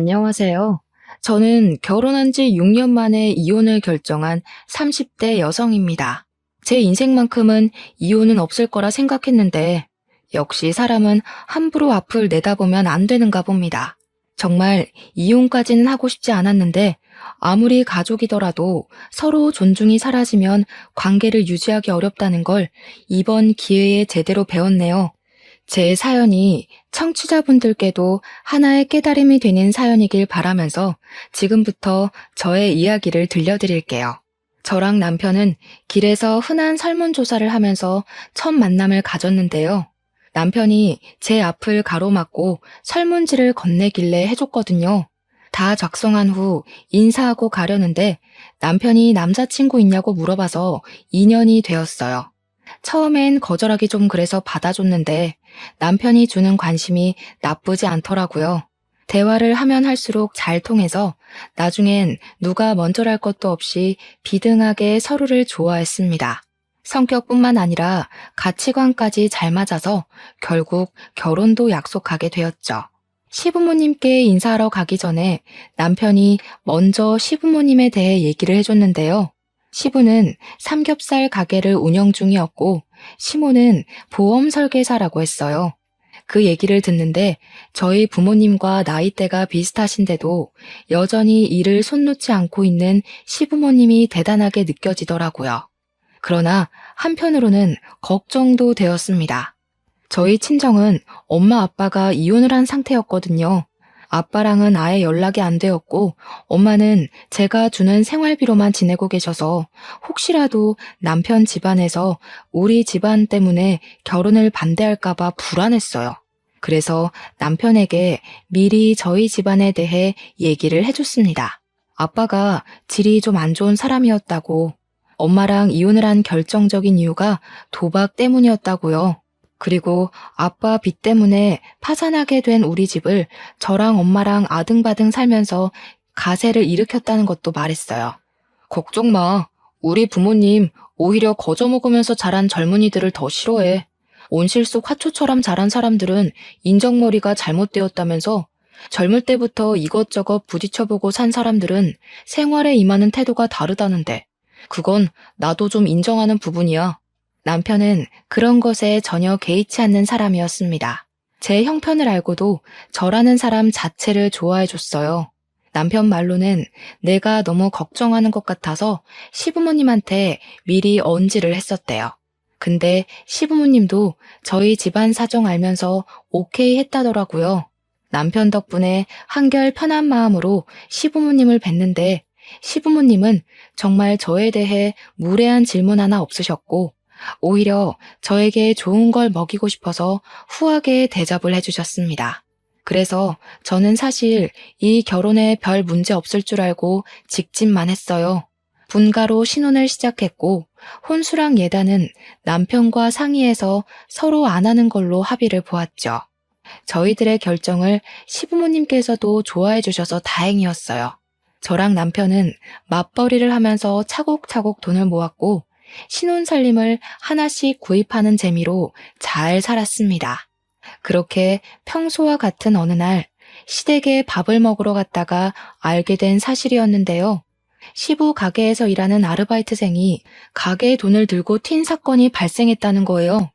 안녕하세요. 저는 결혼한 지 6년 만에 이혼을 결정한 30대 여성입니다. 제 인생만큼은 이혼은 없을 거라 생각했는데, 역시 사람은 함부로 앞을 내다보면 안 되는가 봅니다. 정말 이혼까지는 하고 싶지 않았는데, 아무리 가족이더라도 서로 존중이 사라지면 관계를 유지하기 어렵다는 걸 이번 기회에 제대로 배웠네요. 제 사연이 청취자분들께도 하나의 깨달음이 되는 사연이길 바라면서 지금부터 저의 이야기를 들려드릴게요. 저랑 남편은 길에서 흔한 설문조사를 하면서 첫 만남을 가졌는데요. 남편이 제 앞을 가로막고 설문지를 건네길래 해줬거든요. 다 작성한 후 인사하고 가려는데 남편이 남자친구 있냐고 물어봐서 인연이 되었어요. 처음엔 거절하기 좀 그래서 받아줬는데 남편이 주는 관심이 나쁘지 않더라고요. 대화를 하면 할수록 잘 통해서 나중엔 누가 먼저랄 것도 없이 비등하게 서로를 좋아했습니다. 성격뿐만 아니라 가치관까지 잘 맞아서 결국 결혼도 약속하게 되었죠. 시부모님께 인사하러 가기 전에 남편이 먼저 시부모님에 대해 얘기를 해줬는데요. 시부는 삼겹살 가게를 운영 중이었고 시모는 보험 설계사라고 했어요. 그 얘기를 듣는데 저희 부모님과 나이대가 비슷하신데도 여전히 일을 손 놓지 않고 있는 시부모님이 대단하게 느껴지더라고요. 그러나 한편으로는 걱정도 되었습니다. 저희 친정은 엄마 아빠가 이혼을 한 상태였거든요. 아빠랑은 아예 연락이 안 되었고 엄마는 제가 주는 생활비로만 지내고 계셔서 혹시라도 남편 집안에서 우리 집안 때문에 결혼을 반대할까봐 불안했어요. 그래서 남편에게 미리 저희 집안에 대해 얘기를 해줬습니다. 아빠가 질이 좀 안 좋은 사람이었다고, 엄마랑 이혼을 한 결정적인 이유가 도박 때문이었다고요. 그리고 아빠 빚 때문에 파산하게 된 우리 집을 저랑 엄마랑 아등바등 살면서 가세를 일으켰다는 것도 말했어요. 걱정 마. 우리 부모님 오히려 거저 먹으면서 자란 젊은이들을 더 싫어해. 온실 속 화초처럼 자란 사람들은 인정머리가 잘못되었다면서 젊을 때부터 이것저것 부딪혀보고 산 사람들은 생활에 임하는 태도가 다르다는데 그건 나도 좀 인정하는 부분이야. 남편은 그런 것에 전혀 개의치 않는 사람이었습니다. 제 형편을 알고도 저라는 사람 자체를 좋아해 줬어요. 남편 말로는 내가 너무 걱정하는 것 같아서 시부모님한테 미리 언지를 했었대요. 근데 시부모님도 저희 집안 사정 알면서 오케이 했다더라고요. 남편 덕분에 한결 편한 마음으로 시부모님을 뵀는데 시부모님은 정말 저에 대해 무례한 질문 하나 없으셨고 오히려 저에게 좋은 걸 먹이고 싶어서 후하게 대접을 해주셨습니다. 그래서 저는 사실 이 결혼에 별 문제 없을 줄 알고 직진만 했어요. 분가로 신혼을 시작했고 혼수랑 예단은 남편과 상의해서 서로 안 하는 걸로 합의를 보았죠. 저희들의 결정을 시부모님께서도 좋아해 주셔서 다행이었어요. 저랑 남편은 맞벌이를 하면서 차곡차곡 돈을 모았고 신혼살림을 하나씩 구입하는 재미로 잘 살았습니다. 그렇게 평소와 같은 어느 날 시댁에 밥을 먹으러 갔다가 알게 된 사실이었는데요. 시부 가게에서 일하는 아르바이트생이 가게에 돈을 들고 튄 사건이 발생했다는 거예요.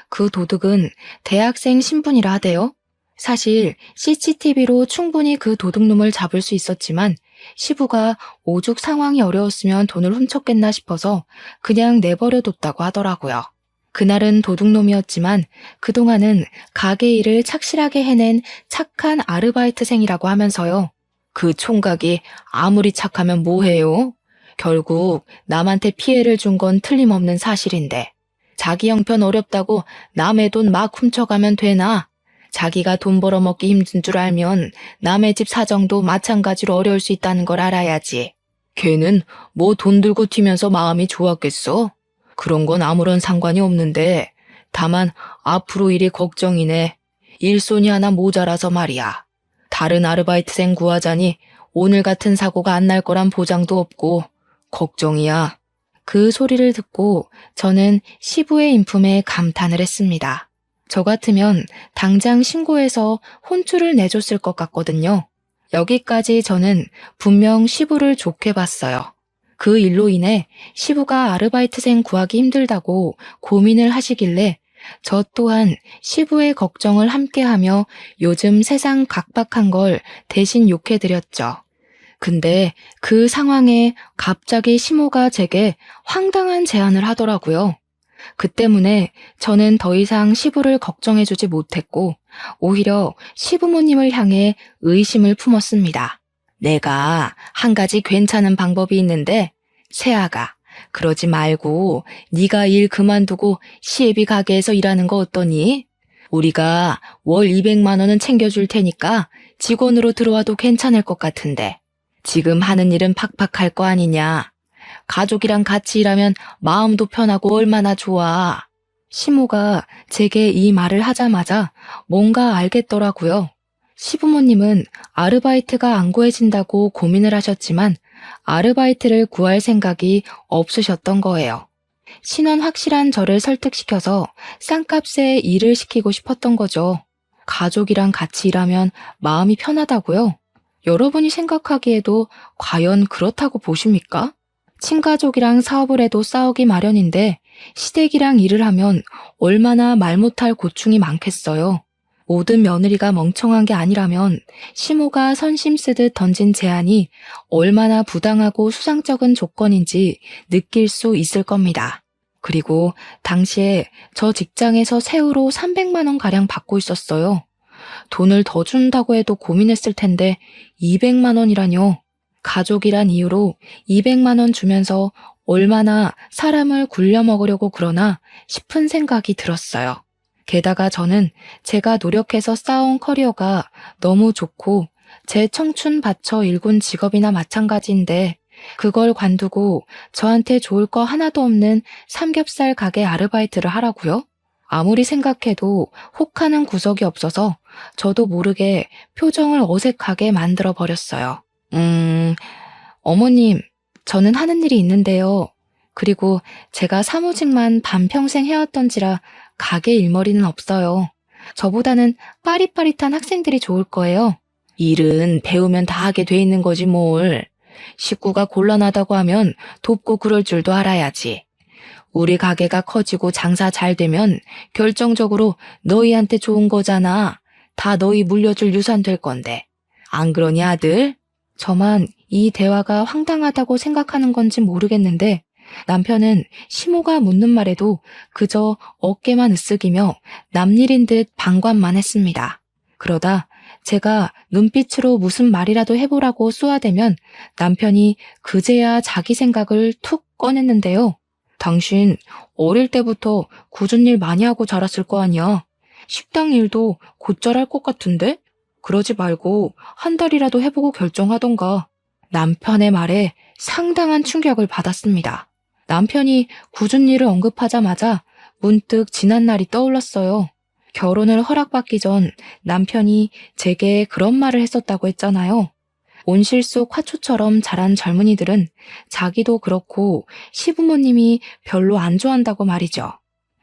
그 도둑은 대학생 신분이라 하대요. 사실 CCTV로 충분히 그 도둑놈을 잡을 수 있었지만 시부가 오죽 상황이 어려웠으면 돈을 훔쳤겠나 싶어서 그냥 내버려뒀다고 하더라고요. 그날은 도둑놈이었지만 그동안은 가게 일을 착실하게 해낸 착한 아르바이트생이라고 하면서요. 그 총각이 아무리 착하면 뭐해요? 결국 남한테 피해를 준 건 틀림없는 사실인데 자기 형편 어렵다고 남의 돈 막 훔쳐가면 되나? 자기가 돈 벌어먹기 힘든 줄 알면 남의 집 사정도 마찬가지로 어려울 수 있다는 걸 알아야지. 걔는 뭐 돈 들고 튀면서 마음이 좋았겠어? 그런 건 아무런 상관이 없는데 다만 앞으로 일이 걱정이네. 일손이 하나 모자라서 말이야. 다른 아르바이트생 구하자니 오늘 같은 사고가 안 날 거란 보장도 없고 걱정이야. 그 소리를 듣고 저는 시부의 인품에 감탄을 했습니다. 저 같으면 당장 신고해서 혼쭐을 내줬을 것 같거든요. 여기까지 저는 분명 시부를 좋게 봤어요. 그 일로 인해 시부가 아르바이트생 구하기 힘들다고 고민을 하시길래 저 또한 시부의 걱정을 함께하며 요즘 세상 각박한 걸 대신 욕해드렸죠. 근데 그 상황에 갑자기 시모가 제게 황당한 제안을 하더라고요. 그 때문에 저는 더 이상 시부를 걱정해주지 못했고 오히려 시부모님을 향해 의심을 품었습니다. 내가 한 가지 괜찮은 방법이 있는데 세아가 그러지 말고 네가 일 그만두고 시애비 가게에서 일하는 거 어떠니? 우리가 월 200만 원은 챙겨줄 테니까 직원으로 들어와도 괜찮을 것 같은데 지금 하는 일은 팍팍할 거 아니냐? 가족이랑 같이 일하면 마음도 편하고 얼마나 좋아. 시모가 제게 이 말을 하자마자 뭔가 알겠더라고요. 시부모님은 아르바이트가 안 구해진다고 고민을 하셨지만 아르바이트를 구할 생각이 없으셨던 거예요. 신원 확실한 저를 설득시켜서 싼값에 일을 시키고 싶었던 거죠. 가족이랑 같이 일하면 마음이 편하다고요? 여러분이 생각하기에도 과연 그렇다고 보십니까? 친가족이랑 사업을 해도 싸우기 마련인데 시댁이랑 일을 하면 얼마나 말 못할 고충이 많겠어요. 모든 며느리가 멍청한 게 아니라면 시모가 선심 쓰듯 던진 제안이 얼마나 부당하고 수상쩍은 조건인지 느낄 수 있을 겁니다. 그리고 당시에 저 직장에서 세후로 300만 원 가량 받고 있었어요. 돈을 더 준다고 해도 고민했을 텐데 200만 원이라뇨. 가족이란 이유로 200만 원 주면서 얼마나 사람을 굴려먹으려고 그러나 싶은 생각이 들었어요. 게다가 저는 제가 노력해서 쌓아온 커리어가 너무 좋고 제 청춘 바쳐 일군 직업이나 마찬가지인데 그걸 관두고 저한테 좋을 거 하나도 없는 삼겹살 가게 아르바이트를 하라고요? 아무리 생각해도 혹하는 구석이 없어서 저도 모르게 표정을 어색하게 만들어 버렸어요. 어머님, 저는 하는 일이 있는데요. 그리고 제가 사무직만 반평생 해왔던지라 가게 일머리는 없어요. 저보다는 빠릿빠릿한 학생들이 좋을 거예요. 일은 배우면 다 하게 돼 있는 거지 뭘. 식구가 곤란하다고 하면 돕고 그럴 줄도 알아야지. 우리 가게가 커지고 장사 잘 되면 결정적으로 너희한테 좋은 거잖아. 다 너희 물려줄 유산 될 건데. 안 그러니 아들? 저만 이 대화가 황당하다고 생각하는 건지 모르겠는데 남편은 시모가 묻는 말에도 그저 어깨만 으쓱이며 남일인 듯 방관만 했습니다. 그러다 제가 눈빛으로 무슨 말이라도 해보라고 쏘아대면 남편이 그제야 자기 생각을 툭 꺼냈는데요. 당신 어릴 때부터 굳은 일 많이 하고 자랐을 거 아니야. 식당 일도 곧잘 할 것 같은데? 그러지 말고 한 달이라도 해보고 결정하던가. 남편의 말에 상당한 충격을 받았습니다. 남편이 굳은 일을 언급하자마자 문득 지난 날이 떠올랐어요. 결혼을 허락받기 전 남편이 제게 그런 말을 했었다고 했잖아요. 온실 속 화초처럼 자란 젊은이들은 자기도 그렇고 시부모님이 별로 안 좋아한다고 말이죠.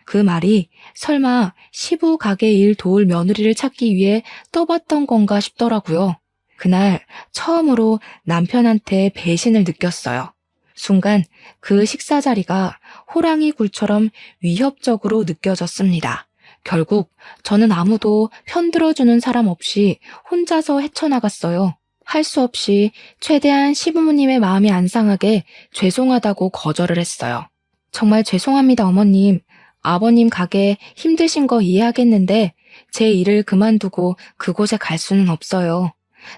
그 말이 설마 시부 가게 일 도울 며느리를 찾기 위해 떠봤던 건가 싶더라고요. 그날 처음으로 남편한테 배신을 느꼈어요. 순간 그 식사 자리가 호랑이 굴처럼 위협적으로 느껴졌습니다. 결국 저는 아무도 편들어주는 사람 없이 혼자서 헤쳐나갔어요. 할 수 없이 최대한 시부모님의 마음이 안 상하게 죄송하다고 거절을 했어요. 정말 죄송합니다, 어머님. 아버님 가게 힘드신 거 이해하겠는데 제 일을 그만두고 그곳에 갈 수는 없어요.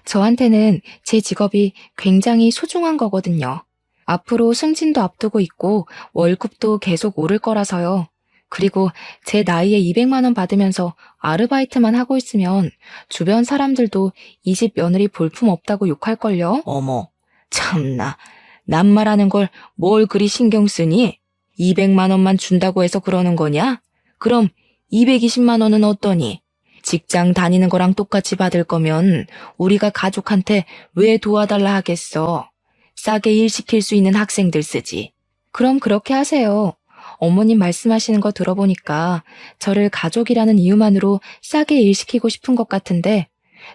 저한테는 제 직업이 굉장히 소중한 거거든요. 앞으로 승진도 앞두고 있고 월급도 계속 오를 거라서요. 그리고 제 나이에 200만 원 받으면서 아르바이트만 하고 있으면 주변 사람들도 이 집 며느리 볼품 없다고 욕할걸요? 어머, 참나. 낱말하는 걸 뭘 그리 신경 쓰니? 200만 원만 준다고 해서 그러는 거냐? 그럼 220만 원은 어떠니? 직장 다니는 거랑 똑같이 받을 거면 우리가 가족한테 왜 도와달라 하겠어? 싸게 일 시킬 수 있는 학생들 쓰지. 그럼 그렇게 하세요. 어머님 말씀하시는 거 들어보니까 저를 가족이라는 이유만으로 싸게 일 시키고 싶은 것 같은데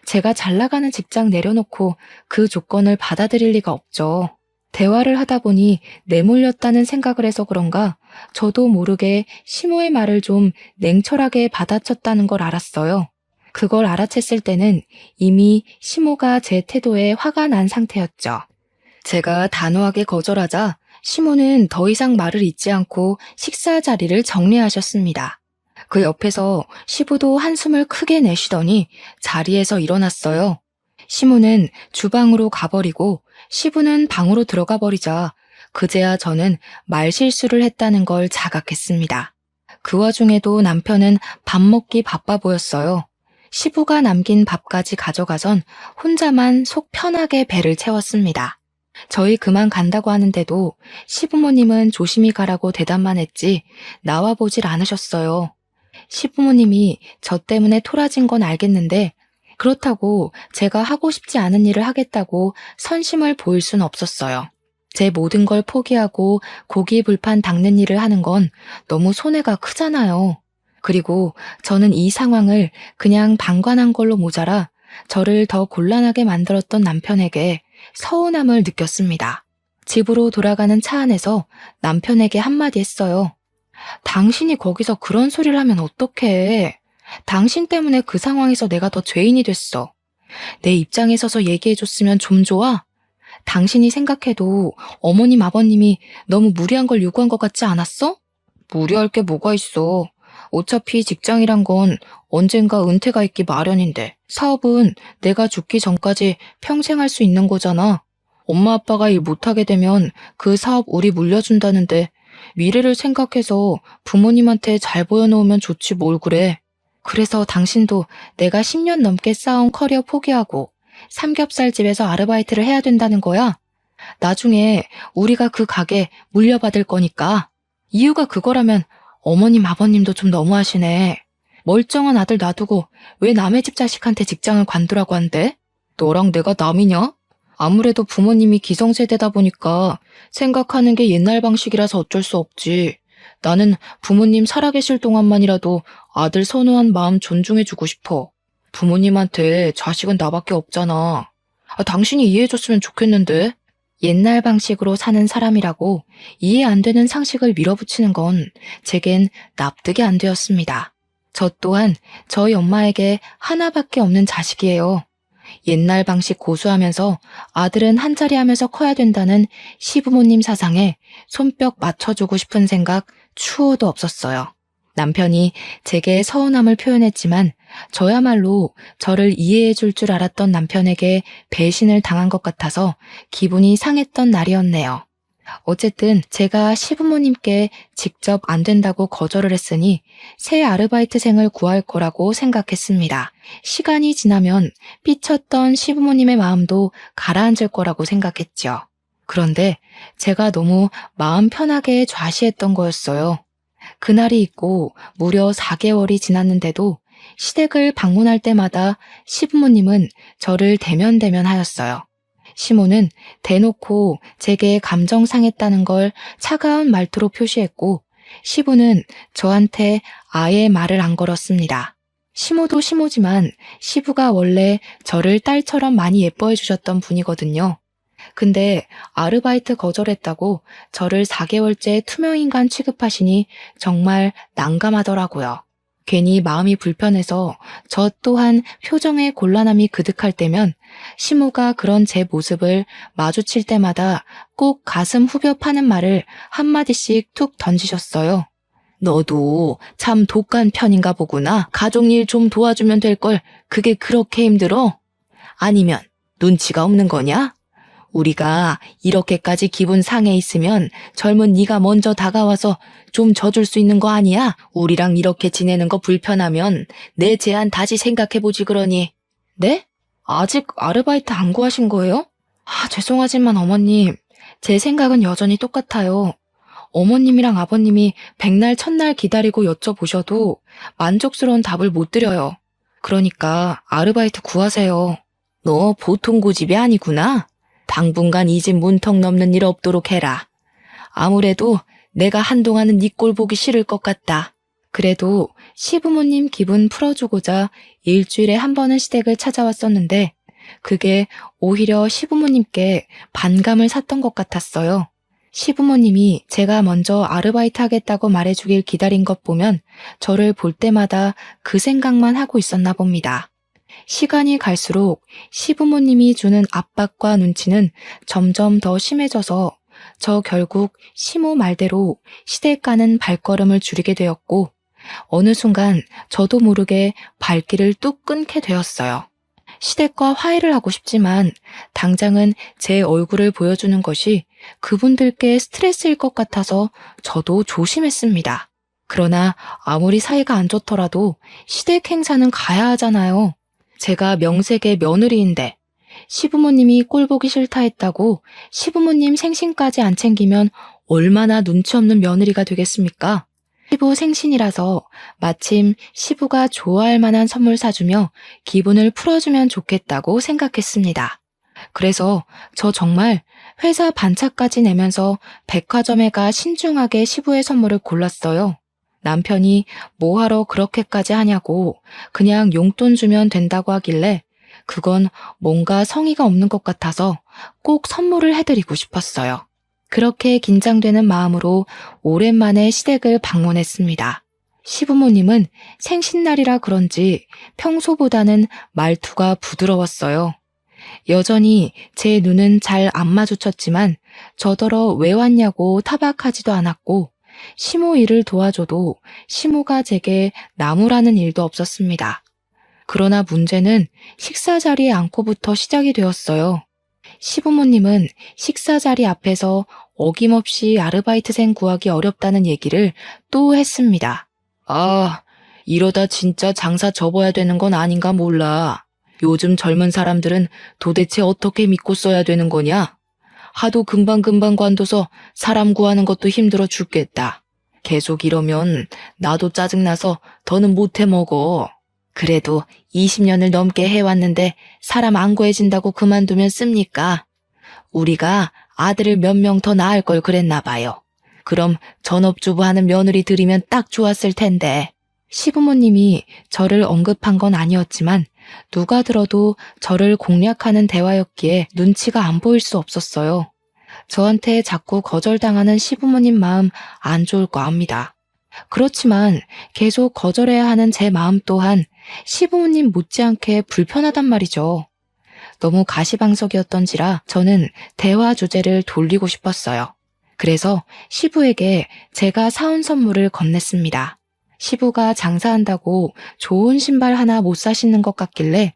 제가 잘 나가는 직장 내려놓고 그 조건을 받아들일 리가 없죠. 대화를 하다 보니 내몰렸다는 생각을 해서 그런가 저도 모르게 시모의 말을 좀 냉철하게 받아쳤다는 걸 알았어요. 그걸 알아챘을 때는 이미 시모가 제 태도에 화가 난 상태였죠. 제가 단호하게 거절하자 시모는 더 이상 말을 잇지 않고 식사 자리를 정리하셨습니다. 그 옆에서 시부도 한숨을 크게 내쉬더니 자리에서 일어났어요. 시모는 주방으로 가버리고 시부는 방으로 들어가 버리자 그제야 저는 말실수를 했다는 걸 자각했습니다. 그 와중에도 남편은 밥 먹기 바빠 보였어요. 시부가 남긴 밥까지 가져가선 혼자만 속 편하게 배를 채웠습니다. 저희 그만 간다고 하는데도 시부모님은 조심히 가라고 대답만 했지 나와보질 않으셨어요. 시부모님이 저 때문에 토라진 건 알겠는데 그렇다고 제가 하고 싶지 않은 일을 하겠다고 선심을 보일 순 없었어요. 제 모든 걸 포기하고 고기 불판 닦는 일을 하는 건 너무 손해가 크잖아요. 그리고 저는 이 상황을 그냥 방관한 걸로 모자라 저를 더 곤란하게 만들었던 남편에게 서운함을 느꼈습니다. 집으로 돌아가는 차 안에서 남편에게 한마디 했어요. 당신이 거기서 그런 소리를 하면 어떡해. 당신 때문에 그 상황에서 내가 더 죄인이 됐어. 내 입장에 서서 얘기해줬으면 좀 좋아? 당신이 생각해도 어머님 아버님이 너무 무리한 걸 요구한 것 같지 않았어? 무리할 게 뭐가 있어. 어차피 직장이란 건 언젠가 은퇴가 있기 마련인데 사업은 내가 죽기 전까지 평생 할 수 있는 거잖아. 엄마 아빠가 일 못하게 되면 그 사업 우리 물려준다는데 미래를 생각해서 부모님한테 잘 보여놓으면 좋지 뭘 그래. 그래서 당신도 내가 10년 넘게 쌓아온 커리어 포기하고 삼겹살집에서 아르바이트를 해야 된다는 거야? 나중에 우리가 그 가게 물려받을 거니까. 이유가 그거라면 어머님 아버님도 좀 너무하시네. 멀쩡한 아들 놔두고 왜 남의 집 자식한테 직장을 관두라고 한대? 너랑 내가 남이냐? 아무래도 부모님이 기성세대다 보니까 생각하는 게 옛날 방식이라서 어쩔 수 없지. 나는 부모님 살아계실 동안만이라도 아들 선호한 마음 존중해주고 싶어. 부모님한테 자식은 나밖에 없잖아. 당신이 이해해줬으면 좋겠는데. 옛날 방식으로 사는 사람이라고 이해 안 되는 상식을 밀어붙이는 건 제겐 납득이 안 되었습니다. 저 또한 저희 엄마에게 하나밖에 없는 자식이에요. 옛날 방식 고수하면서 아들은 한자리 하면서 커야 된다는 시부모님 사상에 손뼉 맞춰주고 싶은 생각 추호도 없었어요. 남편이 제게 서운함을 표현했지만 저야말로 저를 이해해 줄 줄 알았던 남편에게 배신을 당한 것 같아서 기분이 상했던 날이었네요. 어쨌든 제가 시부모님께 직접 안 된다고 거절을 했으니 새 아르바이트생을 구할 거라고 생각했습니다. 시간이 지나면 삐쳤던 시부모님의 마음도 가라앉을 거라고 생각했죠. 그런데 제가 너무 마음 편하게 좌시했던 거였어요. 그날이 있고 무려 4개월이 지났는데도 시댁을 방문할 때마다 시부모님은 저를 대면대면하였어요. 시모는 대놓고 제게 감정 상했다는 걸 차가운 말투로 표시했고 시부는 저한테 아예 말을 안 걸었습니다. 시모도 시모지만 시부가 원래 저를 딸처럼 많이 예뻐해 주셨던 분이거든요. 근데 아르바이트 거절했다고 저를 4개월째 투명인간 취급하시니 정말 난감하더라고요. 괜히 마음이 불편해서 저 또한 표정에 곤란함이 그득할 때면 시모가 그런 제 모습을 마주칠 때마다 꼭 가슴 후벼 파는 말을 한마디씩 툭 던지셨어요. 너도 참 독한 편인가 보구나. 가족일 좀 도와주면 될 걸 그게 그렇게 힘들어? 아니면 눈치가 없는 거냐? 우리가 이렇게까지 기분 상해 있으면 젊은 네가 먼저 다가와서 좀 져줄 수 있는 거 아니야? 우리랑 이렇게 지내는 거 불편하면 내 제안 다시 생각해보지 그러니. 네? 아직 아르바이트 안 구하신 거예요? 죄송하지만 어머님, 제 생각은 여전히 똑같아요. 어머님이랑 아버님이 백날 첫날 기다리고 여쭤보셔도 만족스러운 답을 못 드려요. 그러니까 아르바이트 구하세요. 너 보통 고집이 아니구나. 당분간 이 집 문턱 넘는 일 없도록 해라. 아무래도 내가 한동안은 네 꼴 보기 싫을 것 같다. 그래도 시부모님 기분 풀어주고자 일주일에 한 번은 시댁을 찾아왔었는데 그게 오히려 시부모님께 반감을 샀던 것 같았어요. 시부모님이 제가 먼저 아르바이트 하겠다고 말해주길 기다린 것 보면 저를 볼 때마다 그 생각만 하고 있었나 봅니다. 시간이 갈수록 시부모님이 주는 압박과 눈치는 점점 더 심해져서 저 결국 시모 말대로 시댁 가는 발걸음을 줄이게 되었고 어느 순간 저도 모르게 발길을 뚝 끊게 되었어요. 시댁과 화해를 하고 싶지만 당장은 제 얼굴을 보여주는 것이 그분들께 스트레스일 것 같아서 저도 조심했습니다. 그러나 아무리 사이가 안 좋더라도 시댁 행사는 가야 하잖아요. 제가 명색의 며느리인데 시부모님이 꼴 보기 싫다 했다고 시부모님 생신까지 안 챙기면 얼마나 눈치 없는 며느리가 되겠습니까? 시부 생신이라서 마침 시부가 좋아할 만한 선물 사주며 기분을 풀어주면 좋겠다고 생각했습니다. 그래서 저 정말 회사 반차까지 내면서 백화점에 가 신중하게 시부의 선물을 골랐어요. 남편이 뭐하러 그렇게까지 하냐고 그냥 용돈 주면 된다고 하길래 그건 뭔가 성의가 없는 것 같아서 꼭 선물을 해드리고 싶었어요. 그렇게 긴장되는 마음으로 오랜만에 시댁을 방문했습니다. 시부모님은 생신날이라 그런지 평소보다는 말투가 부드러웠어요. 여전히 제 눈은 잘 안 마주쳤지만 저더러 왜 왔냐고 타박하지도 않았고 시모 일을 도와줘도 시모가 제게 나무라는 일도 없었습니다. 그러나 문제는 식사 자리에 앉고부터 시작이 되었어요. 시부모님은 식사 자리 앞에서 어김없이 아르바이트생 구하기 어렵다는 얘기를 또 했습니다. 아, 이러다 진짜 장사 접어야 되는 건 아닌가 몰라. 요즘 젊은 사람들은 도대체 어떻게 믿고 써야 되는 거냐? 하도 금방금방 관둬서 사람 구하는 것도 힘들어 죽겠다. 계속 이러면 나도 짜증나서 더는 못해 먹어. 그래도 20년을 넘게 해왔는데 사람 안 구해진다고 그만두면 씁니까? 우리가 아들을 몇 명 더 낳을 걸 그랬나 봐요. 그럼 전업주부 하는 며느리 들이면 딱 좋았을 텐데. 시부모님이 저를 언급한 건 아니었지만 누가 들어도 저를 공략하는 대화였기에 눈치가 안 보일 수 없었어요. 저한테 자꾸 거절당하는 시부모님 마음 안 좋을 거 압니다. 그렇지만 계속 거절해야 하는 제 마음 또한 시부모님 못지않게 불편하단 말이죠. 너무 가시방석이었던지라 저는 대화 주제를 돌리고 싶었어요. 그래서 시부에게 제가 사온 선물을 건넸습니다. 시부가 장사한다고 좋은 신발 하나 못 사시는 것 같길래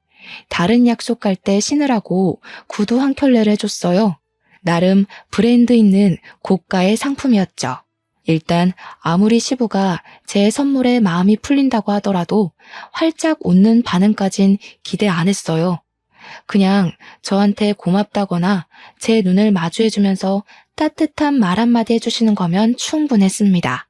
다른 약속 갈 때 신으라고 구두 한 켤레를 해줬어요. 나름 브랜드 있는 고가의 상품이었죠. 일단 아무리 시부가 제 선물에 마음이 풀린다고 하더라도 활짝 웃는 반응까진 기대 안 했어요. 그냥 저한테 고맙다거나 제 눈을 마주해주면서 따뜻한 말 한마디 해주시는 거면 충분했습니다.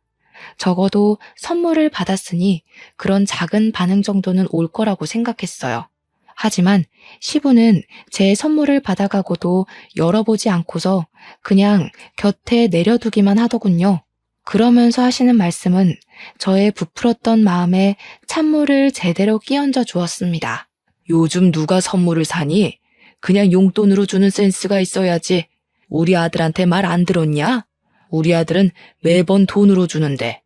적어도 선물을 받았으니 그런 작은 반응 정도는 올 거라고 생각했어요. 하지만 시부는 제 선물을 받아가고도 열어보지 않고서 그냥 곁에 내려두기만 하더군요. 그러면서 하시는 말씀은 저의 부풀었던 마음에 찬물을 제대로 끼얹어 주었습니다. 요즘 누가 선물을 사니? 그냥 용돈으로 주는 센스가 있어야지. 우리 아들한테 말 안 들었냐? 우리 아들은 매번 돈으로 주는데.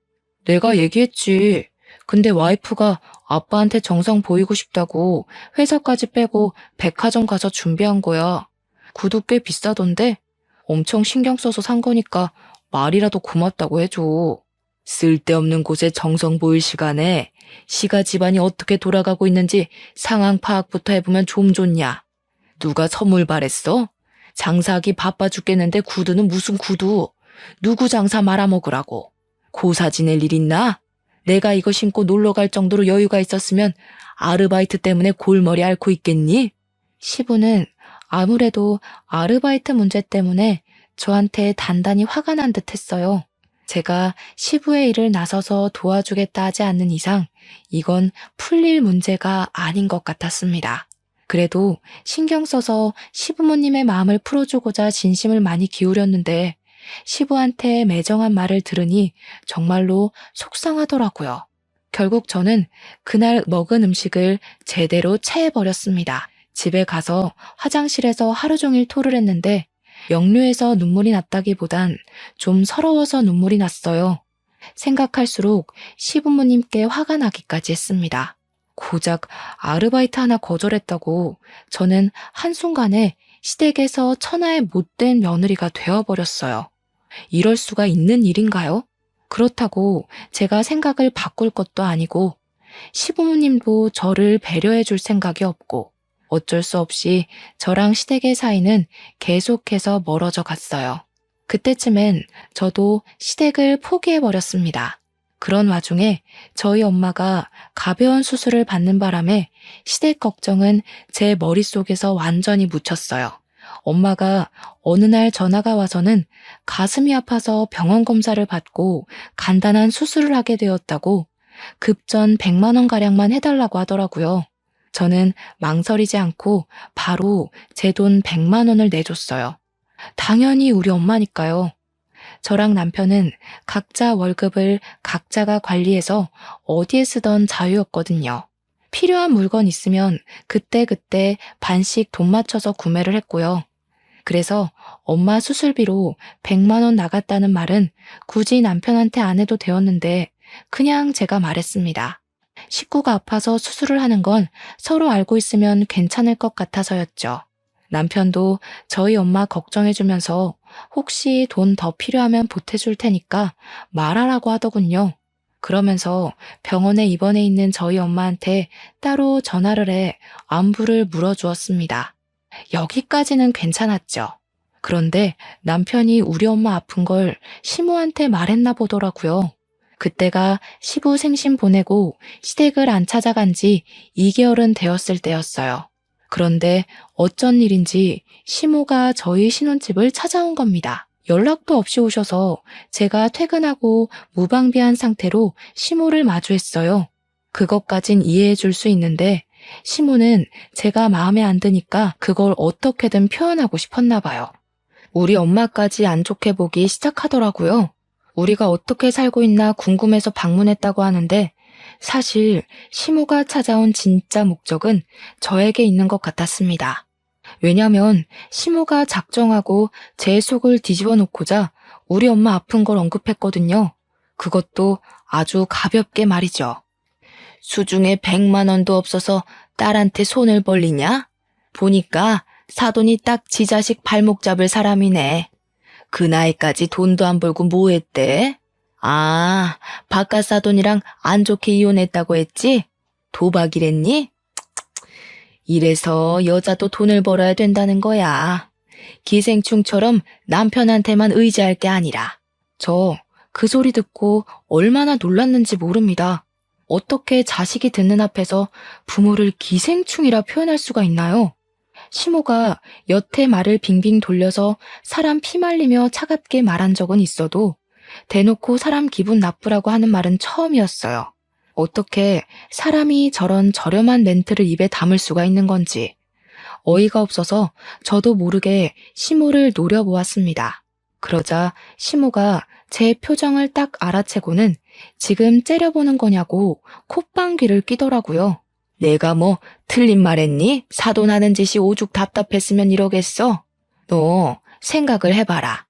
내가 얘기했지. 근데 와이프가 아빠한테 정성 보이고 싶다고 회사까지 빼고 백화점 가서 준비한 거야. 구두 꽤 비싸던데? 엄청 신경 써서 산 거니까 말이라도 고맙다고 해줘. 쓸데없는 곳에 정성 보일 시간에 시가 집안이 어떻게 돌아가고 있는지 상황 파악부터 해보면 좀 좋냐. 누가 선물 바랬어? 장사하기 바빠 죽겠는데 구두는 무슨 구두? 누구 장사 말아먹으라고. 고사 지낼 일 있나? 내가 이거 신고 놀러 갈 정도로 여유가 있었으면 아르바이트 때문에 골머리 앓고 있겠니? 시부는 아무래도 아르바이트 문제 때문에 저한테 단단히 화가 난 듯 했어요. 제가 시부의 일을 나서서 도와주겠다 하지 않는 이상 이건 풀릴 문제가 아닌 것 같았습니다. 그래도 신경 써서 시부모님의 마음을 풀어주고자 진심을 많이 기울였는데 시부한테 매정한 말을 들으니 정말로 속상하더라고요. 결국 저는 그날 먹은 음식을 제대로 체해버렸습니다. 집에 가서 화장실에서 하루 종일 토를 했는데 역류해서 눈물이 났다기보단 좀 서러워서 눈물이 났어요. 생각할수록 시부모님께 화가 나기까지 했습니다. 고작 아르바이트 하나 거절했다고 저는 한순간에 시댁에서 천하의 못된 며느리가 되어버렸어요. 이럴 수가 있는 일인가요? 그렇다고 제가 생각을 바꿀 것도 아니고 시부모님도 저를 배려해 줄 생각이 없고 어쩔 수 없이 저랑 시댁의 사이는 계속해서 멀어져 갔어요. 그때쯤엔 저도 시댁을 포기해버렸습니다. 그런 와중에 저희 엄마가 가벼운 수술을 받는 바람에 시댁 걱정은 제 머릿속에서 완전히 묻혔어요. 엄마가 어느 날 전화가 와서는 가슴이 아파서 병원 검사를 받고 간단한 수술을 하게 되었다고 급전 100만 원가량만 해달라고 하더라고요. 저는 망설이지 않고 바로 제 돈 100만 원을 내줬어요. 당연히 우리 엄마니까요. 저랑 남편은 각자 월급을 각자가 관리해서 어디에 쓰던 자유였거든요. 필요한 물건 있으면 그때그때 반씩 돈 맞춰서 구매를 했고요. 그래서 엄마 수술비로 100만 원 나갔다는 말은 굳이 남편한테 안 해도 되었는데 그냥 제가 말했습니다. 식구가 아파서 수술을 하는 건 서로 알고 있으면 괜찮을 것 같아서였죠. 남편도 저희 엄마 걱정해주면서 혹시 돈 더 필요하면 보태줄 테니까 말하라고 하더군요. 그러면서 병원에 입원해 있는 저희 엄마한테 따로 전화를 해 안부를 물어주었습니다. 여기까지는 괜찮았죠. 그런데 남편이 우리 엄마 아픈 걸 시모한테 말했나 보더라고요. 그때가 시부 생신 보내고 시댁을 안 찾아간 지 2개월은 되었을 때였어요. 그런데 어쩐 일인지 시모가 저희 신혼집을 찾아온 겁니다. 연락도 없이 오셔서 제가 퇴근하고 무방비한 상태로 시모를 마주했어요. 그것까진 이해해 줄 수 있는데 시모는 제가 마음에 안 드니까 그걸 어떻게든 표현하고 싶었나 봐요. 우리 엄마까지 안 좋게 보기 시작하더라고요. 우리가 어떻게 살고 있나 궁금해서 방문했다고 하는데 사실 시모가 찾아온 진짜 목적은 저에게 있는 것 같았습니다. 왜냐면 시모가 작정하고 제 속을 뒤집어 놓고자 우리 엄마 아픈 걸 언급했거든요. 그것도 아주 가볍게 말이죠. 수중에 100만 원도 없어서 딸한테 손을 벌리냐? 보니까 사돈이 딱 지 자식 발목 잡을 사람이네. 그 나이까지 돈도 안 벌고 뭐 했대? 아, 바깥 사돈이랑 안 좋게 이혼했다고 했지? 도박이랬니? 이래서 여자도 돈을 벌어야 된다는 거야. 기생충처럼 남편한테만 의지할 게 아니라. 저 그 소리 듣고 얼마나 놀랐는지 모릅니다. 어떻게 자식이 듣는 앞에서 부모를 기생충이라 표현할 수가 있나요? 시모가 여태 말을 빙빙 돌려서 사람 피말리며 차갑게 말한 적은 있어도 대놓고 사람 기분 나쁘라고 하는 말은 처음이었어요. 어떻게 사람이 저런 저렴한 멘트를 입에 담을 수가 있는 건지 어이가 없어서 저도 모르게 시모를 노려보았습니다. 그러자 시모가 제 표정을 딱 알아채고는 지금 째려보는 거냐고 콧방귀를 끼더라고요. 내가 뭐 틀린 말 했니? 사돈하는 짓이 오죽 답답했으면 이러겠어? 너 생각을 해봐라.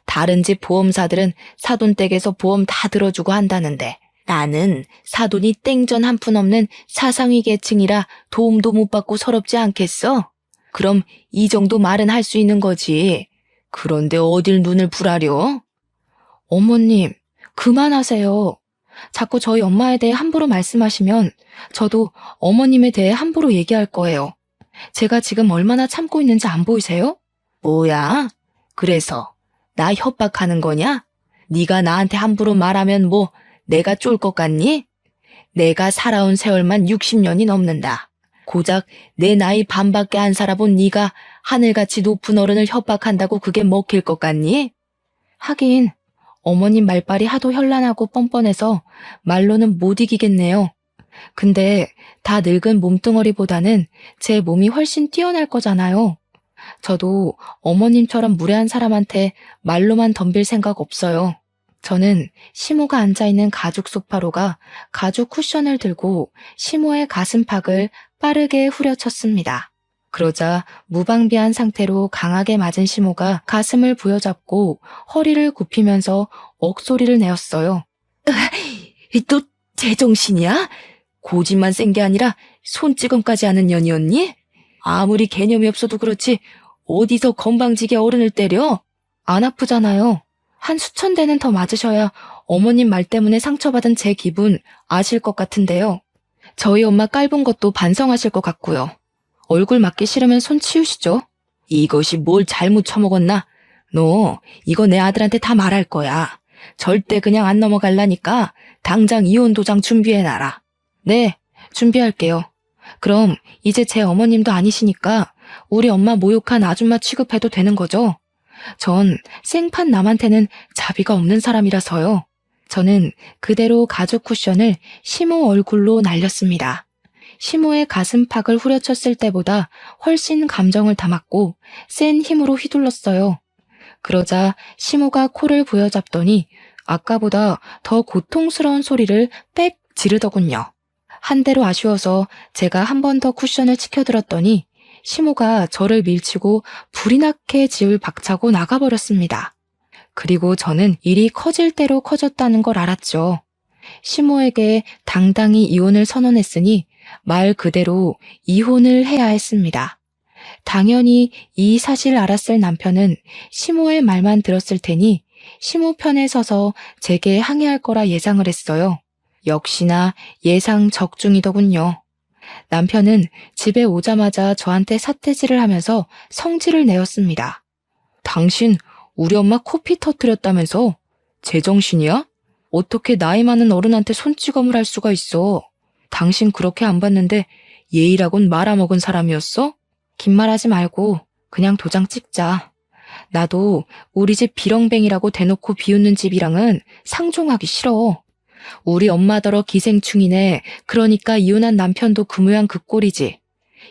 다른 집 보험사들은 사돈 댁에서 보험 다 들어주고 한다는데 나는 사돈이 땡전 한 푼 없는 사상위 계층이라 도움도 못 받고 서럽지 않겠어? 그럼 이 정도 말은 할 수 있는 거지. 그런데 어딜 눈을 부라려? 어머님, 그만하세요. 자꾸 저희 엄마에 대해 함부로 말씀하시면 저도 어머님에 대해 함부로 얘기할 거예요. 제가 지금 얼마나 참고 있는지 안 보이세요? 뭐야? 그래서 나 협박하는 거냐? 네가 나한테 함부로 말하면 뭐 내가 쫄 것 같니? 내가 살아온 세월만 60년이 넘는다. 고작 내 나이 반밖에 안 살아본 네가 하늘같이 높은 어른을 협박한다고 그게 먹힐 것 같니? 하긴 어머님 말발이 하도 현란하고 뻔뻔해서 말로는 못 이기겠네요. 근데 다 늙은 몸뚱어리보다는 제 몸이 훨씬 뛰어날 거잖아요. 저도 어머님처럼 무례한 사람한테 말로만 덤빌 생각 없어요. 저는 시모가 앉아있는 가죽 소파로가 가죽 쿠션을 들고 시모의 가슴팍을 빠르게 후려쳤습니다. 그러자 무방비한 상태로 강하게 맞은 시모가 가슴을 부여잡고 허리를 굽히면서 억소리를 내었어요. 너 제정신이야? 고집만 센 게 아니라 손찌검까지 하는 년이었니? 아무리 개념이 없어도 그렇지 어디서 건방지게 어른을 때려? 안 아프잖아요. 한 수천 대는 더 맞으셔야 어머님 말 때문에 상처받은 제 기분 아실 것 같은데요. 저희 엄마 깔본 것도 반성하실 것 같고요. 얼굴 맞기 싫으면 손 치우시죠. 이것이 뭘 잘못 처먹었나? 너 이거 내 아들한테 다 말할 거야. 절대 그냥 안 넘어갈라니까 당장 이혼 도장 준비해놔라. 네, 준비할게요. 그럼 이제 제 어머님도 아니시니까 우리 엄마 모욕한 아줌마 취급해도 되는 거죠? 전 생판 남한테는 자비가 없는 사람이라서요. 저는 그대로 가죽 쿠션을 시모 얼굴로 날렸습니다. 시모의 가슴팍을 후려쳤을 때보다 훨씬 감정을 담았고 센 힘으로 휘둘렀어요. 그러자 시모가 코를 부여잡더니 아까보다 더 고통스러운 소리를 빽 지르더군요. 한 대로 아쉬워서 제가 한 번 더 쿠션을 치켜들었더니 시모가 저를 밀치고 불이 나게 지을 박차고 나가버렸습니다. 그리고 저는 일이 커질 대로 커졌다는 걸 알았죠. 시모에게 당당히 이혼을 선언했으니 말 그대로 이혼을 해야 했습니다. 당연히 이 사실을 알았을 남편은 시모의 말만 들었을 테니 시모 편에 서서 제게 항의할 거라 예상을 했어요. 역시나 예상 적중이더군요. 남편은 집에 오자마자 저한테 삿대질을 하면서 성질을 내었습니다. 당신 우리 엄마 코피 터뜨렸다면서? 제정신이야? 어떻게 나이 많은 어른한테 손찌검을 할 수가 있어? 당신 그렇게 안 봤는데 예의라곤 말아먹은 사람이었어? 긴 말하지 말고 그냥 도장 찍자. 나도 우리 집 비렁뱅이라고 대놓고 비웃는 집이랑은 상종하기 싫어. 우리 엄마더러 기생충이네. 그러니까 이혼한 남편도 그 모양 그 꼴이지.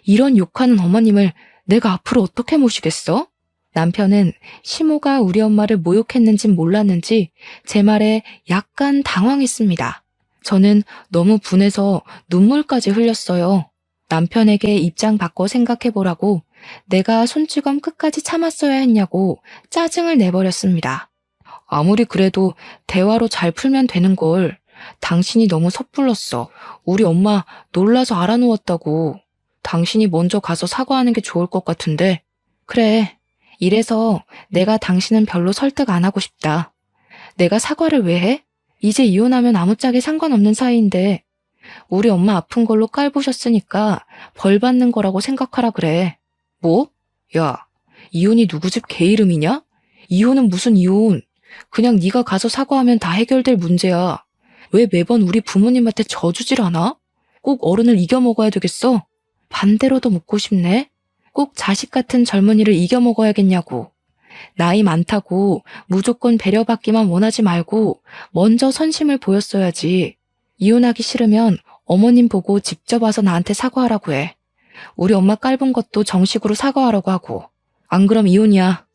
이런 욕하는 어머님을 내가 앞으로 어떻게 모시겠어? 남편은 시모가 우리 엄마를 모욕했는진 몰랐는지 제 말에 약간 당황했습니다. 저는 너무 분해서 눈물까지 흘렸어요. 남편에게 입장 바꿔 생각해보라고 내가 손찌검 끝까지 참았어야 했냐고 짜증을 내버렸습니다. 아무리 그래도 대화로 잘 풀면 되는 걸. 당신이 너무 섣불렀어. 우리 엄마 놀라서 알아누웠다고. 당신이 먼저 가서 사과하는 게 좋을 것 같은데. 그래. 이래서 내가 당신은 별로 설득 안 하고 싶다. 내가 사과를 왜 해? 이제 이혼하면 아무짝에 상관없는 사이인데 우리 엄마 아픈 걸로 깔보셨으니까 벌 받는 거라고 생각하라 그래. 뭐? 야, 이혼이 누구 집 개 이름이냐? 이혼은 무슨 이혼? 그냥 네가 가서 사과하면 다 해결될 문제야. 왜 매번 우리 부모님한테 져주질 않아? 꼭 어른을 이겨먹어야 되겠어? 반대로도 묻고 싶네. 꼭 자식 같은 젊은이를 이겨먹어야겠냐고. 나이 많다고 무조건 배려받기만 원하지 말고 먼저 선심을 보였어야지. 이혼하기 싫으면 어머님 보고 직접 와서 나한테 사과하라고 해. 우리 엄마 깔본 것도 정식으로 사과하라고 하고. 안 그럼 이혼이야.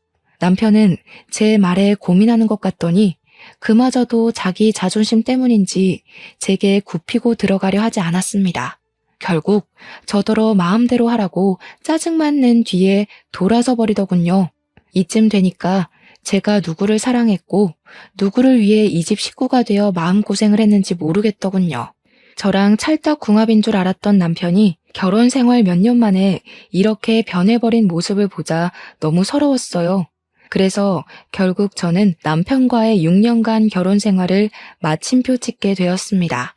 남편은 제 말에 고민하는 것 같더니 그마저도 자기 자존심 때문인지 제게 굽히고 들어가려 하지 않았습니다. 결국 저더러 마음대로 하라고 짜증만 낸 뒤에 돌아서 버리더군요. 이쯤 되니까 제가 누구를 사랑했고 누구를 위해 이 집 식구가 되어 마음고생을 했는지 모르겠더군요. 저랑 찰떡궁합인 줄 알았던 남편이 결혼 생활 몇 년 만에 이렇게 변해버린 모습을 보자 너무 서러웠어요. 그래서 결국 저는 남편과의 6년간 결혼 생활을 마침표 찍게 되었습니다.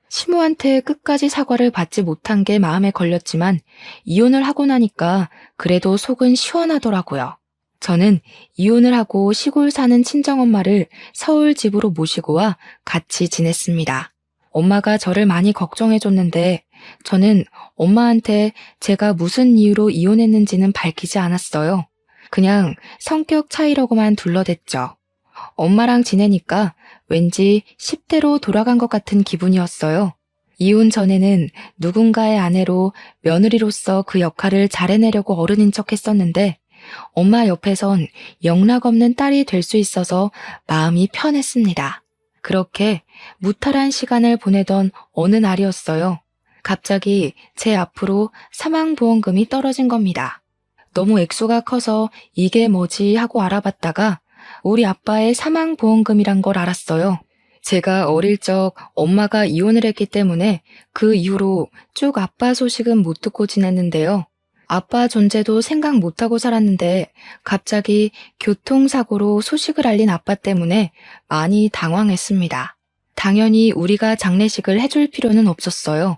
시모한테 끝까지 사과를 받지 못한 게 마음에 걸렸지만 이혼을 하고 나니까 그래도 속은 시원하더라고요. 저는 이혼을 하고 시골 사는 친정엄마를 서울 집으로 모시고 와 같이 지냈습니다. 엄마가 저를 많이 걱정해줬는데 저는 엄마한테 제가 무슨 이유로 이혼했는지는 밝히지 않았어요. 그냥 성격 차이라고만 둘러댔죠. 엄마랑 지내니까 왠지 10대로 돌아간 것 같은 기분이었어요. 이혼 전에는 누군가의 아내로 며느리로서 그 역할을 잘 해내려고 어른인 척 했었는데 엄마 옆에선 영락없는 딸이 될 수 있어서 마음이 편했습니다. 그렇게 무탈한 시간을 보내던 어느 날이었어요. 갑자기 제 앞으로 사망보험금이 떨어진 겁니다. 너무 액수가 커서 이게 뭐지 하고 알아봤다가 우리 아빠의 사망보험금이란 걸 알았어요. 제가 어릴 적 엄마가 이혼을 했기 때문에 그 이후로 쭉 아빠 소식은 못 듣고 지냈는데요. 아빠 존재도 생각 못하고 살았는데 갑자기 교통사고로 소식을 알린 아빠 때문에 많이 당황했습니다. 당연히 우리가 장례식을 해줄 필요는 없었어요.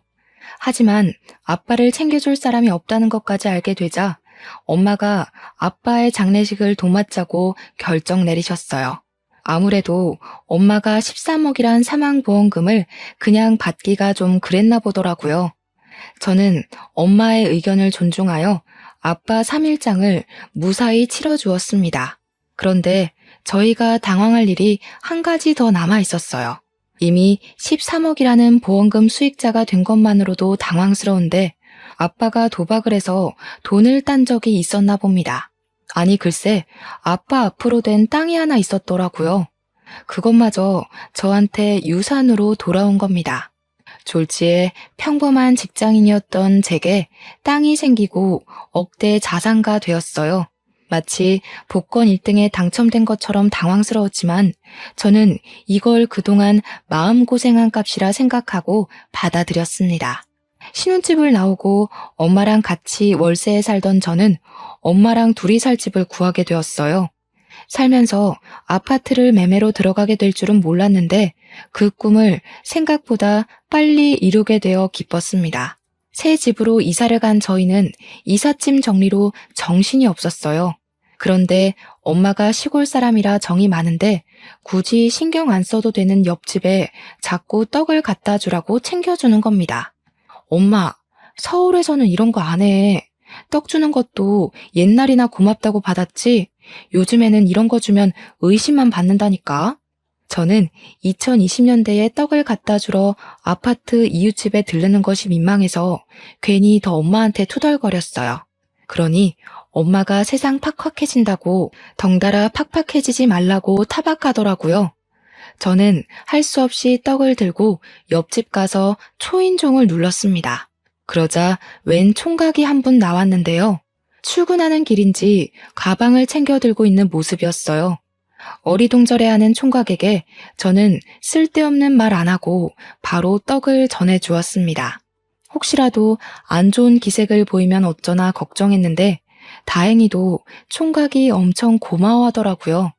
하지만 아빠를 챙겨줄 사람이 없다는 것까지 알게 되자 엄마가 아빠의 장례식을 도맡자고 결정 내리셨어요. 아무래도 엄마가 13억이란 사망보험금을 그냥 받기가 좀 그랬나 보더라고요. 저는 엄마의 의견을 존중하여 아빠 3일장을 무사히 치러주었습니다. 그런데 저희가 당황할 일이 한 가지 더 남아 있었어요. 이미 13억이라는 보험금 수익자가 된 것만으로도 당황스러운데 아빠가 도박을 해서 돈을 딴 적이 있었나 봅니다. 아니 글쎄 아빠 앞으로 된 땅이 하나 있었더라고요. 그것마저 저한테 유산으로 돌아온 겁니다. 졸지에 평범한 직장인이었던 제게 땅이 생기고 억대 자산가 되었어요. 마치 복권 1등에 당첨된 것처럼 당황스러웠지만 저는 이걸 그동안 마음고생한 값이라 생각하고 받아들였습니다. 신혼집을 나오고 엄마랑 같이 월세에 살던 저는 엄마랑 둘이 살 집을 구하게 되었어요. 살면서 아파트를 매매로 들어가게 될 줄은 몰랐는데 그 꿈을 생각보다 빨리 이루게 되어 기뻤습니다. 새 집으로 이사를 간 저희는 이삿짐 정리로 정신이 없었어요. 그런데 엄마가 시골 사람이라 정이 많은데 굳이 신경 안 써도 되는 옆집에 자꾸 떡을 갖다 주라고 챙겨주는 겁니다. 엄마, 서울에서는 이런 거 안 해. 떡 주는 것도 옛날이나 고맙다고 받았지 요즘에는 이런 거 주면 의심만 받는다니까. 저는 2020년대에 떡을 갖다 주러 아파트 이웃집에 들르는 것이 민망해서 괜히 더 엄마한테 투덜거렸어요. 그러니 엄마가 세상 팍팍해진다고 덩달아 팍팍해지지 말라고 타박하더라고요. 저는 할 수 없이 떡을 들고 옆집 가서 초인종을 눌렀습니다. 그러자 웬 총각이 한 분 나왔는데요. 출근하는 길인지 가방을 챙겨 들고 있는 모습이었어요. 어리둥절해하는 총각에게 저는 쓸데없는 말 안 하고 바로 떡을 전해주었습니다. 혹시라도 안 좋은 기색을 보이면 어쩌나 걱정했는데 다행히도 총각이 엄청 고마워하더라고요.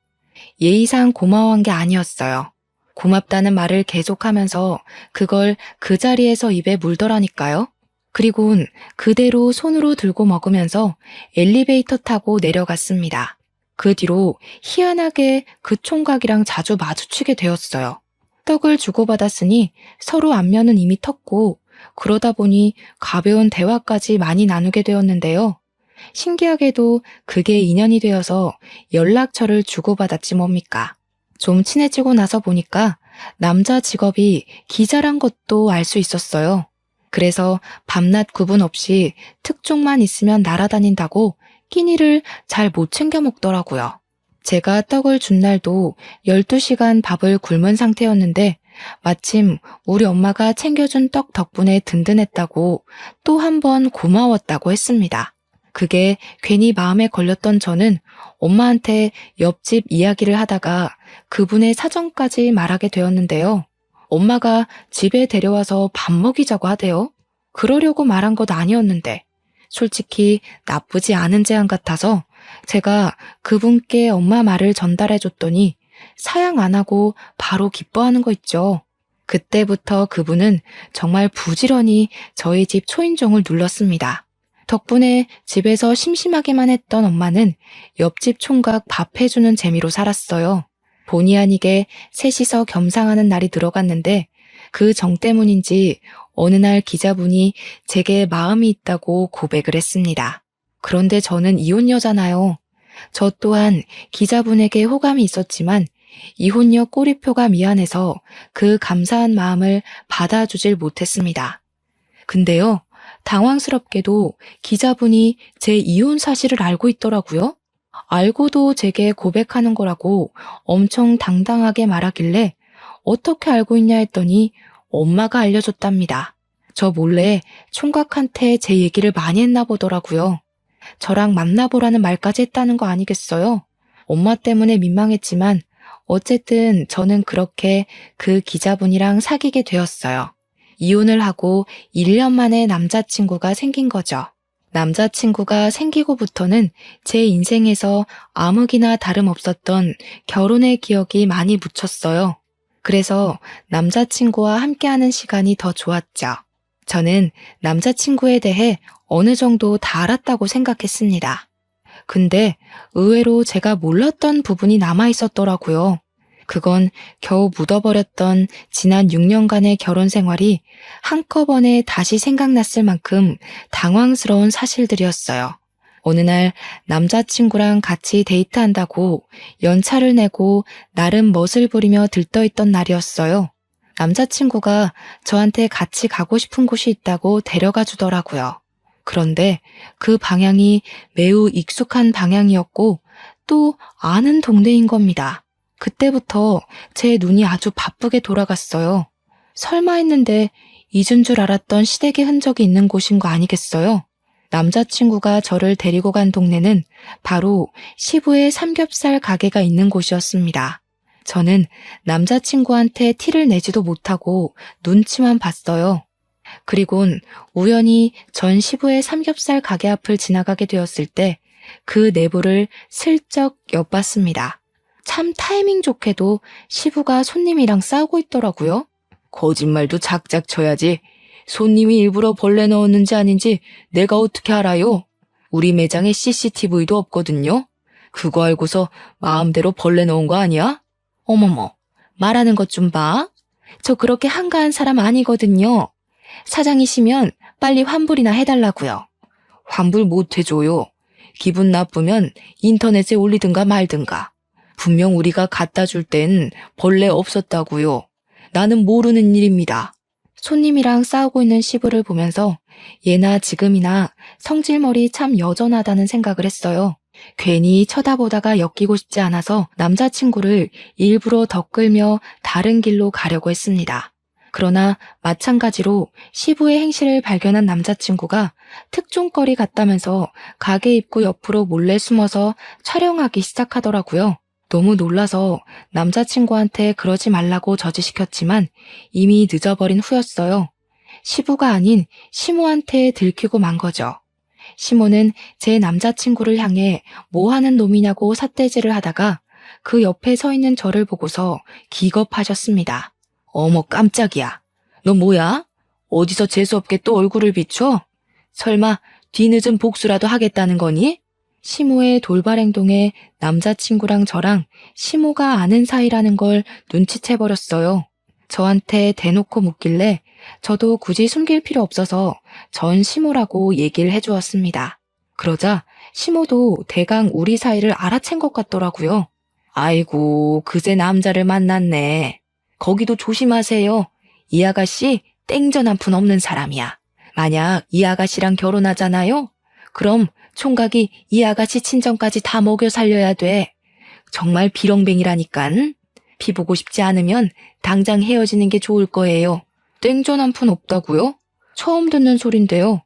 예의상 고마워한 게 아니었어요. 고맙다는 말을 계속하면서 그걸 그 자리에서 입에 물더라니까요. 그리곤 그대로 손으로 들고 먹으면서 엘리베이터 타고 내려갔습니다. 그 뒤로 희한하게 그 총각이랑 자주 마주치게 되었어요. 떡을 주고받았으니 서로 안면은 이미 텄고 그러다 보니 가벼운 대화까지 많이 나누게 되었는데요. 신기하게도 그게 인연이 되어서 연락처를 주고받았지 뭡니까. 좀 친해지고 나서 보니까 남자 직업이 기자란 것도 알 수 있었어요. 그래서 밤낮 구분 없이 특종만 있으면 날아다닌다고 끼니를 잘 못 챙겨 먹더라고요. 제가 떡을 준 날도 12시간 밥을 굶은 상태였는데 마침 우리 엄마가 챙겨준 떡 덕분에 든든했다고 또 한 번 고마웠다고 했습니다. 그게 괜히 마음에 걸렸던 저는 엄마한테 옆집 이야기를 하다가 그분의 사정까지 말하게 되었는데요. 엄마가 집에 데려와서 밥 먹이자고 하대요. 그러려고 말한 것 아니었는데 솔직히 나쁘지 않은 제안 같아서 제가 그분께 엄마 말을 전달해 줬더니 사양 안 하고 바로 기뻐하는 거 있죠. 그때부터 그분은 정말 부지런히 저희 집 초인종을 눌렀습니다. 덕분에 집에서 심심하기만 했던 엄마는 옆집 총각 밥 해주는 재미로 살았어요. 본의 아니게 셋이서 겸상하는 날이 들어갔는데 그 정 때문인지 어느 날 기자분이 제게 마음이 있다고 고백을 했습니다. 그런데 저는 이혼녀잖아요. 저 또한 기자분에게 호감이 있었지만 이혼녀 꼬리표가 미안해서 그 감사한 마음을 받아주질 못했습니다. 근데요, 당황스럽게도 기자분이 제 이혼 사실을 알고 있더라고요. 알고도 제게 고백하는 거라고 엄청 당당하게 말하길래 어떻게 알고 있냐 했더니 엄마가 알려줬답니다. 저 몰래 총각한테 제 얘기를 많이 했나 보더라고요. 저랑 만나보라는 말까지 했다는 거 아니겠어요? 엄마 때문에 민망했지만 어쨌든 저는 그렇게 그 기자분이랑 사귀게 되었어요. 이혼을 하고 1년 만에 남자친구가 생긴 거죠. 남자친구가 생기고부터는 제 인생에서 아무기나 다름없었던 결혼의 기억이 많이 묻혔어요. 그래서 남자친구와 함께하는 시간이 더 좋았죠. 저는 남자친구에 대해 어느 정도 다 알았다고 생각했습니다. 근데 의외로 제가 몰랐던 부분이 남아 있었더라고요. 그건 겨우 묻어버렸던 지난 6년간의 결혼 생활이 한꺼번에 다시 생각났을 만큼 당황스러운 사실들이었어요. 어느 날 남자친구랑 같이 데이트한다고 연차를 내고 나름 멋을 부리며 들떠있던 날이었어요. 남자친구가 저한테 같이 가고 싶은 곳이 있다고 데려가 주더라고요. 그런데 그 방향이 매우 익숙한 방향이었고 또 아는 동네인 겁니다. 그때부터 제 눈이 아주 바쁘게 돌아갔어요. 설마 했는데 잊은 줄 알았던 시댁의 흔적이 있는 곳인 거 아니겠어요? 남자친구가 저를 데리고 간 동네는 바로 시부의 삼겹살 가게가 있는 곳이었습니다. 저는 남자친구한테 티를 내지도 못하고 눈치만 봤어요. 그리곤 우연히 전 시부의 삼겹살 가게 앞을 지나가게 되었을 때 그 내부를 슬쩍 엿봤습니다. 참 타이밍 좋게도 시부가 손님이랑 싸우고 있더라고요. 거짓말도 작작 쳐야지. 손님이 일부러 벌레 넣었는지 아닌지 내가 어떻게 알아요? 우리 매장에 CCTV도 없거든요. 그거 알고서 마음대로 벌레 넣은 거 아니야? 어머머, 말하는 것 좀 봐. 저 그렇게 한가한 사람 아니거든요. 사장이시면 빨리 환불이나 해달라고요. 환불 못 해줘요. 기분 나쁘면 인터넷에 올리든가 말든가. 분명 우리가 갖다 줄 땐 벌레 없었다고요. 나는 모르는 일입니다. 손님이랑 싸우고 있는 시부를 보면서 예나 지금이나 성질머리 참 여전하다는 생각을 했어요. 괜히 쳐다보다가 엮이고 싶지 않아서 남자친구를 일부러 덧끌며 다른 길로 가려고 했습니다. 그러나 마찬가지로 시부의 행실을 발견한 남자친구가 특종거리 같다면서 가게 입구 옆으로 몰래 숨어서 촬영하기 시작하더라고요. 너무 놀라서 남자친구한테 그러지 말라고 저지시켰지만 이미 늦어버린 후였어요. 시부가 아닌 시모한테 들키고 만 거죠. 시모는 제 남자친구를 향해 뭐 하는 놈이냐고 삿대질을 하다가 그 옆에 서 있는 저를 보고서 기겁하셨습니다. 어머 깜짝이야. 너 뭐야? 어디서 재수없게 또 얼굴을 비춰? 설마 뒤늦은 복수라도 하겠다는 거니? 시모의 돌발 행동에 남자친구랑 저랑 시모가 아는 사이라는 걸 눈치채버렸어요. 저한테 대놓고 묻길래 저도 굳이 숨길 필요 없어서 전 시모라고 얘기를 해주었습니다. 그러자 시모도 대강 우리 사이를 알아챈 것 같더라고요. 아이고, 그새 남자를 만났네. 거기도 조심하세요. 이 아가씨 땡전 한 푼 없는 사람이야. 만약 이 아가씨랑 결혼하잖아요? 그럼 총각이 이 아가씨 친정까지 다 먹여 살려야 돼. 정말 비렁뱅이라니깐. 피 보고 싶지 않으면 당장 헤어지는 게 좋을 거예요. 땡전 한 푼 없다고요? 처음 듣는 소린데요.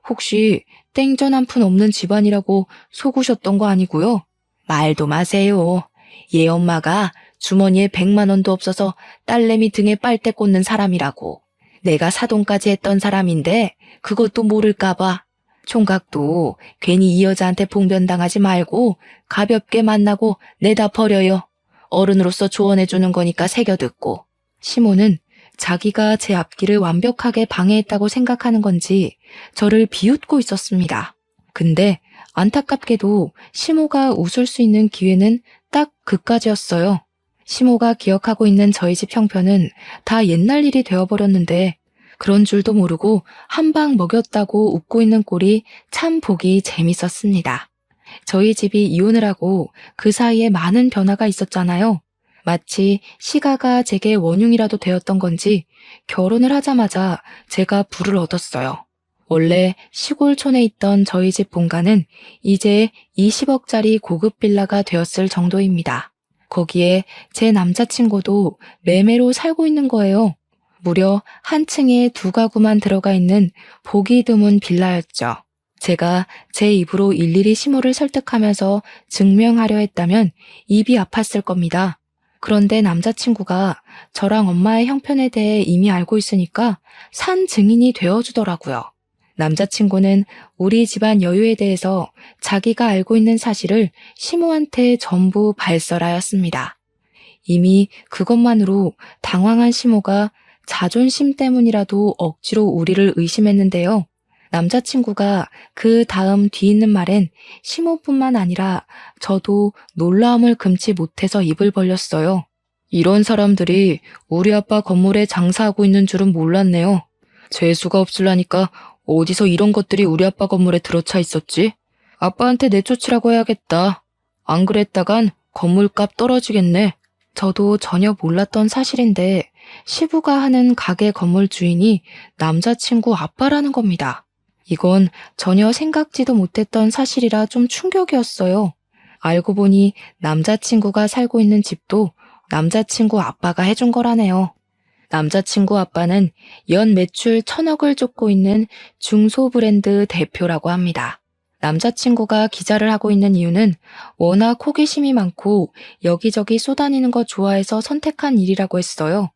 혹시 땡전 한 푼 없는 집안이라고 속으셨던 거 아니고요? 말도 마세요. 얘 엄마가 주머니에 100만 원도 없어서 딸내미 등에 빨대 꽂는 사람이라고. 내가 사돈까지 했던 사람인데 그것도 모를까 봐. 총각도 괜히 이 여자한테 봉변당하지 말고 가볍게 만나고 내다 버려요. 어른으로서 조언해주는 거니까 새겨듣고. 시모는 자기가 제 앞길을 완벽하게 방해했다고 생각하는 건지 저를 비웃고 있었습니다. 근데 안타깝게도 시모가 웃을 수 있는 기회는 딱 그까지였어요. 시모가 기억하고 있는 저희 집 형편은 다 옛날 일이 되어버렸는데 그런 줄도 모르고 한 방 먹였다고 웃고 있는 꼴이 참 보기 재밌었습니다. 저희 집이 이혼을 하고 그 사이에 많은 변화가 있었잖아요. 마치 시가가 제게 원흉이라도 되었던 건지 결혼을 하자마자 제가 불을 얻었어요. 원래 시골촌에 있던 저희 집 본가는 이제 20억짜리 고급 빌라가 되었을 정도입니다. 거기에 제 남자친구도 매매로 살고 있는 거예요. 무려 한 층에 두 가구만 들어가 있는 보기 드문 빌라였죠. 제가 제 입으로 일일이 시모를 설득하면서 증명하려 했다면 입이 아팠을 겁니다. 그런데 남자친구가 저랑 엄마의 형편에 대해 이미 알고 있으니까 산 증인이 되어주더라고요. 남자친구는 우리 집안 여유에 대해서 자기가 알고 있는 사실을 시모한테 전부 발설하였습니다. 이미 그것만으로 당황한 시모가 자존심 때문이라도 억지로 우리를 의심했는데요. 남자친구가 그 다음 뒤있는 말엔 시모뿐만 아니라 저도 놀라움을 금치 못해서 입을 벌렸어요. 이런 사람들이 우리 아빠 건물에 장사하고 있는 줄은 몰랐네요. 재수가 없을라니까 어디서 이런 것들이 우리 아빠 건물에 들어차 있었지? 아빠한테 내쫓으라고 해야겠다. 안 그랬다간 건물값 떨어지겠네. 저도 전혀 몰랐던 사실인데 시부가 하는 가게 건물 주인이 남자친구 아빠라는 겁니다. 이건 전혀 생각지도 못했던 사실이라 좀 충격이었어요. 알고 보니 남자친구가 살고 있는 집도 남자친구 아빠가 해준 거라네요. 남자친구 아빠는 연 매출 1,000억을 쫓고 있는 중소브랜드 대표라고 합니다. 남자친구가 기자를 하고 있는 이유는 워낙 호기심이 많고 여기저기 쏘다니는 거 좋아해서 선택한 일이라고 했어요.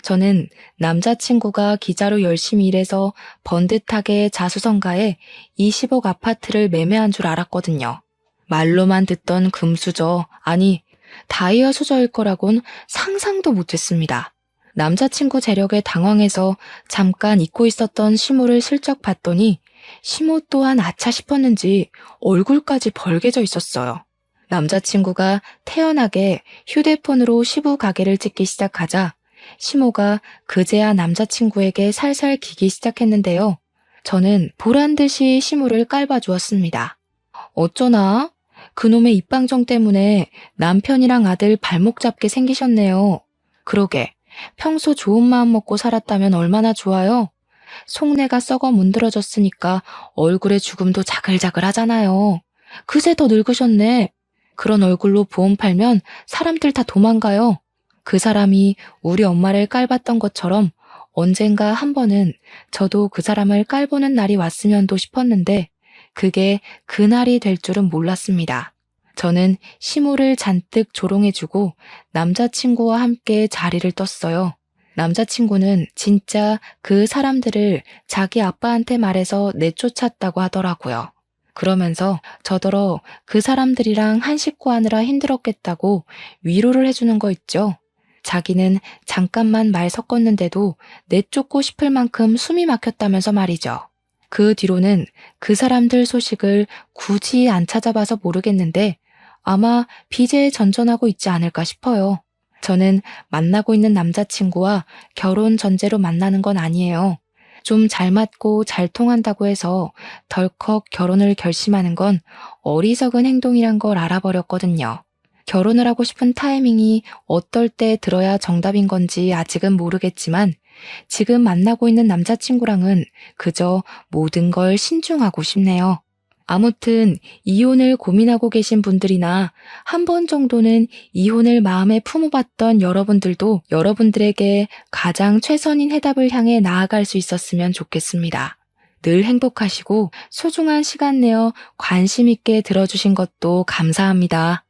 저는 남자친구가 기자로 열심히 일해서 번듯하게 자수성가해 20억 아파트를 매매한 줄 알았거든요. 말로만 듣던 금수저, 아니 다이아 수저일 거라곤 상상도 못했습니다. 남자친구 재력에 당황해서 잠깐 잊고 있었던 시모를 슬쩍 봤더니 시모 또한 아차 싶었는지 얼굴까지 벌개져 있었어요. 남자친구가 태연하게 휴대폰으로 시부 가게를 찍기 시작하자 시모가 그제야 남자친구에게 살살 기기 시작했는데요. 저는 보란듯이 시모를 깔봐주었습니다. 어쩌나? 그놈의 입방정 때문에 남편이랑 아들 발목 잡게 생기셨네요. 그러게, 평소 좋은 마음 먹고 살았다면 얼마나 좋아요? 속내가 썩어 문드러졌으니까 얼굴에 죽음도 자글자글 하잖아요. 그새 더 늙으셨네. 그런 얼굴로 보험 팔면 사람들 다 도망가요. 그 사람이 우리 엄마를 깔봤던 것처럼 언젠가 한 번은 저도 그 사람을 깔보는 날이 왔으면도 싶었는데 그게 그날이 될 줄은 몰랐습니다. 저는 시모를 잔뜩 조롱해주고 남자친구와 함께 자리를 떴어요. 남자친구는 진짜 그 사람들을 자기 아빠한테 말해서 내쫓았다고 하더라고요. 그러면서 저더러 그 사람들이랑 한 식구 하느라 힘들었겠다고 위로를 해주는 거 있죠. 자기는 잠깐만 말 섞었는데도 내쫓고 싶을 만큼 숨이 막혔다면서 말이죠. 그 뒤로는 그 사람들 소식을 굳이 안 찾아봐서 모르겠는데 아마 비제에 전전하고 있지 않을까 싶어요. 저는 만나고 있는 남자친구와 결혼 전제로 만나는 건 아니에요. 좀 잘 맞고 잘 통한다고 해서 덜컥 결혼을 결심하는 건 어리석은 행동이란 걸 알아버렸거든요. 결혼을 하고 싶은 타이밍이 어떨 때 들어야 정답인 건지 아직은 모르겠지만 지금 만나고 있는 남자친구랑은 그저 모든 걸 신중하고 싶네요. 아무튼 이혼을 고민하고 계신 분들이나 한 번 정도는 이혼을 마음에 품어봤던 여러분들도 여러분들에게 가장 최선인 해답을 향해 나아갈 수 있었으면 좋겠습니다. 늘 행복하시고 소중한 시간 내어 관심 있게 들어주신 것도 감사합니다.